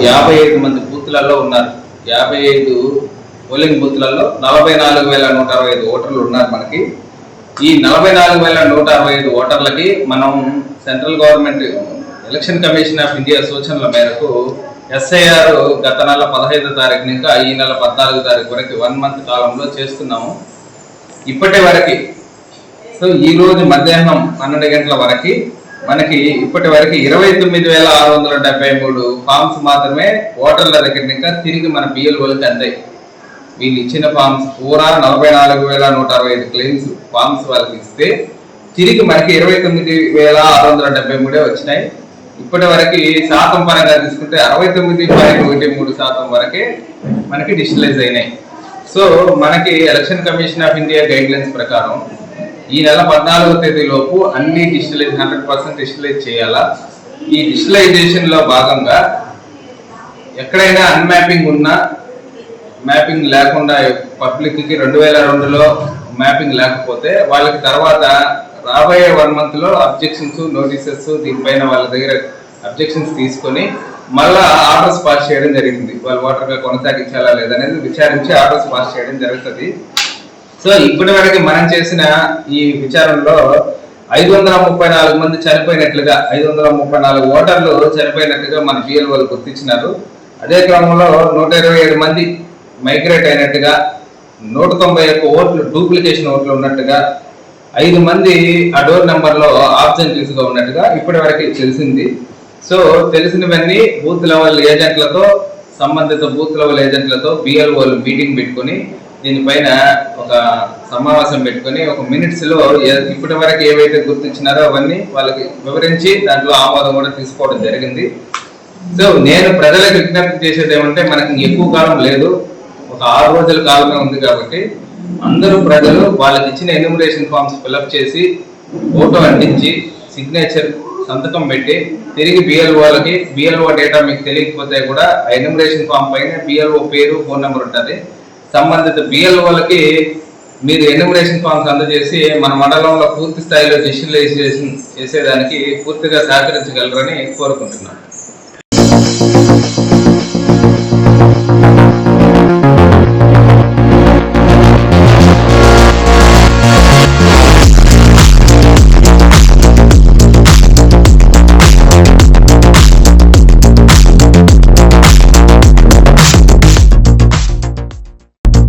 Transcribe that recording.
55 మంది బూత్లలో ఉన్నారు. 55 పోలింగ్ బూత్లలో 44,165 ఓటర్లు ఉన్నారు మనకి. ఈ 44,165 ఓటర్లకి మనం central government election commission of India సూచనల మేరకు ఎస్ఐఆర్ గత నెల 15వ తారీఖు ఇంకా ఈ నెల 14వ తారీఖు వరకు 1 మంత్ కాలంలో చేస్తున్నాము. ఇప్పటి వరకు సో ఈ రోజు మధ్యాహ్నం 12 గంటల వరకు మనకి ఇప్పటి వరకు 29,673 ఫామ్స్ మాత్రమే ఓటర్ల దగ్గర ఇంకా తిరిగి మన బిఎల్ఓలకి అందాయి. వీళ్ళు ఇచ్చిన ఫామ్స్ పూరా 44,165 క్లెయిమ్స్ ఫామ్స్ వాళ్ళకి ఇస్తే తిరిగి మనకి 29,673 వచ్చినాయి. ఇప్పటి వరకు శాతం పరంగా తీసుకుంటే 69.13% వరకే మనకి డిజిటలైజ్ అయినాయి. సో మనకి election commission of India guide lines ప్రకారం ఈ నెల 14వ తేదీలోపు అన్ని 100% డిజిటలైజ్ చేయాలా. ఈ డిజిటలైజేషన్ లో భాగంగా ఎక్కడైనా అన్మ్యాపింగ్ ఉన్నా, మ్యాపింగ్ లేకుండా పబ్లిక్ కి 2002లో మ్యాపింగ్ లేకపోతే వాళ్ళకి తర్వాత రాబోయే 1 మంత్ లో అబ్జెక్షన్స్ నోటీసెస్ దీనిపైన వాళ్ళ దగ్గర అబ్జెక్షన్స్ తీసుకొని మళ్ళా ఆర్డర్స్ పాస్ చేయడం జరిగింది. వాళ్ళు ఓటర్ గా కొనసాగించాలా లేదనేది విచారించి ఆర్డర్స్ పాస్ చేయడం జరుగుతుంది. సో ఇప్పటి వరకు మనం చేసిన ఈ విచారణలో 534 మంది చనిపోయినట్లుగా 534 ఓటర్లు చనిపోయినట్టుగా మన బిఎల్ఓలు గుర్తించినారు. అదే క్రమంలో 127 మంది మైగ్రేట్ అయినట్టుగా, 191 ఓట్లు డూప్లికేషన్ ఓట్లు ఉన్నట్టుగా, 5 మంది ఆ డోర్ నెంబర్ లో ఆబ్సెంటీస్ గా ఉన్నట్టుగా ఇప్పటి వరకు తెలిసింది. సో తెలిసినవన్నీ బూత్ లెవెల్ ఏజెంట్లతో, సంబంధిత బూత్ లెవెల్ ఏజెంట్లతో బిఎల్ఓలు మీటింగ్ పెట్టుకుని దీనిపైన ఒక సమావేశం పెట్టుకుని ఒక మినిట్స్ లో ఇప్పటి వరకు ఏవైతే గుర్తించినారో అవన్నీ వాళ్ళకి వివరించి దాంట్లో ఆమోదం కూడా తీసుకోవడం జరిగింది. సో నేను ప్రజలకు విజ్ఞప్తి చేసేది ఏమంటే, మనకి ఎక్కువ కాలం లేదు, ఒక 6 రోజుల కాలమే ఉంది కాబట్టి అందరూ ప్రజలు వాళ్ళకి ఇచ్చిన ఎన్యూమరేషన్ ఫామ్స్ ఫిల్అప్ చేసి ఫోటో అంటించి సిగ్నేచర్ సంతకం పెట్టి తిరిగి బిఎల్ఓలకి, బిఎల్ఓ డేటా మీకు తెలియకపోతే కూడా ఎన్యూమరేషన్ ఫామ్ పైన బిఎల్ఓ పేరు, ఫోన్ నెంబర్ ఉంటుంది. సంబంధిత బిఎల్ఓలకి మీరు ఎన్యూమరేషన్ ఫామ్స్ అందజేసి మన మండలంలో పూర్తి స్థాయిలో డిజిటలైజేషన్ చేసేదానికి పూర్తిగా సహకరించగలరని కోరుకుంటున్నాను.